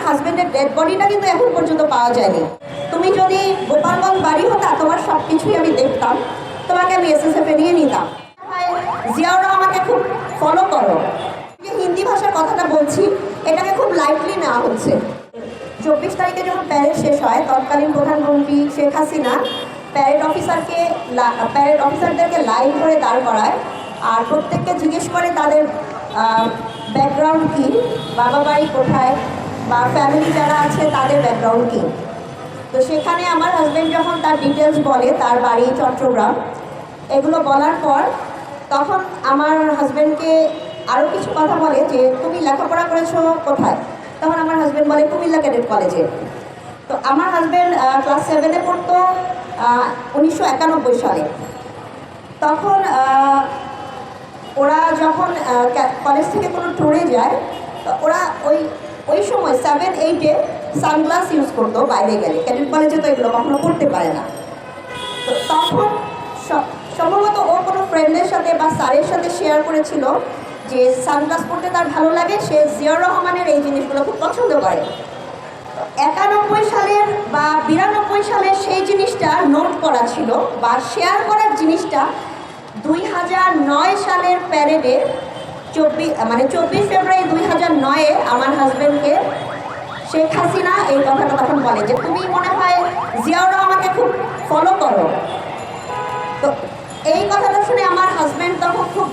হাজবেন্ডের ডেড বডিটা কিন্তু এখন পর্যন্ত পাওয়া যায়নি। তুমি যদি গোপালগঞ্জ বাড়ি হতা তোমার সব কিছুই আমি দেখতাম, তোমাকে আমি এসএসএফ এ নিয়ে নিতাম। জিয়াউর আমাকে খুব ফলো করো। যে হিন্দি ভাষার কথাটা বলছি এটাকে খুব লাইটলি নেওয়া হচ্ছে। 24 তারিখে যখন প্যারেড শেষ হয় তৎকালীন প্রধানমন্ত্রী শেখ হাসিনা প্যারেড অফিসারদেরকে লাইন করে দাঁড় করায় আর প্রত্যেককে জিজ্ঞেস করে তাদের ব্যাকগ্রাউন্ড কী, বাবা বাড়ি কোথায় বা ফ্যামিলি যারা আছে তাদের ব্যাকগ্রাউন্ড কী। তো সেখানে আমার হাজব্যান্ড যখন তার ডিটেলস বলে, তার বাড়ি চট্টগ্রাম, এগুলো বলার পর তখন আমার হাজব্যান্ডকে আরও কিছু কথা বলে যে তুমি লেখাপড়া করেছো কোথায়। তখন আমার হাজব্যান্ড বলে কুমিল্লা ক্যাডেট কলেজে। তো আমার হাজব্যান্ড ক্লাস 7-এ পড়তো 1991 সালে। তখন ওরা যখন কলেজ থেকে কোনো ট্যুরে যায় ওরা ওই সময় 7-8-এ সানগ্লাস ইউজ করতো বাইরে গেলে। ক্যাডেট কলেজে তো এগুলো কখনো করতে পারে না। তো তখন সম্ভবত ও কোনো ফ্রেন্ডের সাথে বা স্যারের সাথে শেয়ার করেছিল যে সানগ্লাস পরতে তার ভালো লাগে, সে জিয়াউর রহমানের এই জিনিসগুলো খুব পছন্দ করে। 91 সালের বা 92 সালের সেই জিনিসটা নোট করা ছিল বা শেয়ার করার জিনিসটা 2009 সালের প্যারেডে 24 ফেব্রুয়ারি 2009-এ আমার হাজব্যান্ডকে শেখ হাসিনা এই কথাটা তখন বলে যে তুমি মনে হয় জিয়াউর রহমানকে খুব ফলো করো। তো এই কথাটা শুনে আমার হাজব্যান্ড তখন খুব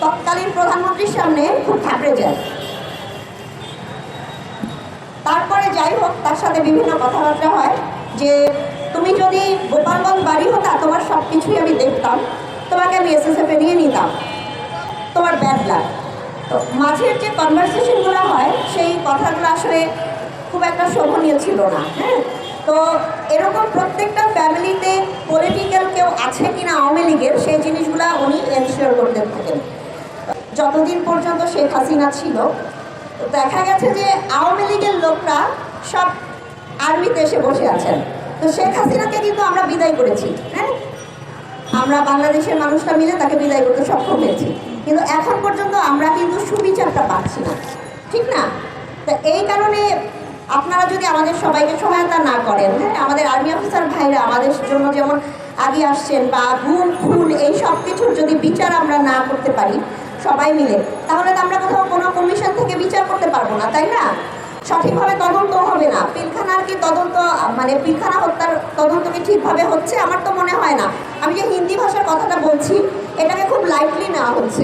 তৎকালীন প্রধানমন্ত্রীর সামনে খুব ঘাবড়ে যায়। তারপরে যাই হোক তার সাথে বিভিন্ন কথাবার্তা হয় যে তুমি যদি গোপালগঞ্জ বাড়ি হতা তোমার সব কিছুই আমি দেখতাম, তোমাকে আমি এসএসএফ এ নিয়ে নিতাম, তোমার ব্যাড লাক। তো মাঝের যে কনভারসেশনগুলো হয় সেই কথাগুলো আসলে খুব একটা শোভনীয় ছিল না। হ্যাঁ, তো এরকম প্রত্যেকটা ফ্যামিলিতে পলিটিক্যাল কেউ আছে কিনা আওয়ামী লীগের সেই জিনিসগুলো উনি এনশিওর করতে থাকেন। যতদিন পর্যন্ত শেখ হাসিনা ছিল দেখা গেছে যে আওয়ামী লীগের লোকরা সব আর্মিতে এসে বসে আছেন। তো শেখ হাসিনাকে কিন্তু আমরা বিদায় করেছি। হ্যাঁ, আমরা বাংলাদেশের মানুষরা মিলে তাকে বিদায় করতে সক্ষম হয়েছি, কিন্তু এখন পর্যন্ত আমরা কিন্তু সুবিচারটা পাচ্ছি না, ঠিক না? তো এই কারণে আপনারা যদি আমাদের সবাইকে সহায়তা না করেন, হ্যাঁ, আমাদের আর্মি অফিসার ভাইরা আমাদের জন্য যেমন আগে আসছেন বা গুম খুন এই সব কিছুর যদি বিচার আমরা না করতে পারি সবাই মিলে, তাহলে তো আমরা কোথাও কোনো কমিশন থেকে বিচার করতে পারবো না, তাই না? সঠিকভাবে তদন্ত হবে না। পিলখানার কি তদন্ত, পিলখানা হত্যার তদন্ত কি ঠিকভাবে হচ্ছে? আমার তো মনে হয় না। আমি যে হিন্দি ভাষার কথাটা বলছি এটাকে খুব লাইটলি নেওয়া হচ্ছে।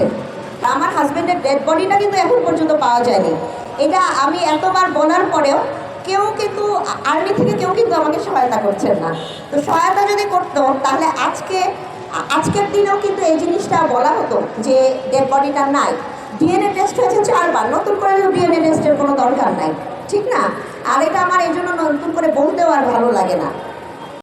আমার হাজব্যান্ডের ডেড বডিটা কিন্তু এখন পর্যন্ত পাওয়া যায়নি। এটা আমি এতবার বলার পরেও কেউ কিন্তু আর্মি থেকে কেউ কিন্তু আমাকে সহায়তা করছেন না। তো সহায়তা যদি করতো তাহলে আজকের দিনেও কিন্তু এই জিনিসটা বলা হতো যে ডেড বডিটা নাই। ডিএনএ টেস্ট হয়েছে 4বার, নতুন করে ডিএনএ টেস্টের কোনো দরকার নাই, ঠিক না? আর এটা আমার এই জন্য নতুন করে বলতেও আর ভালো লাগে না।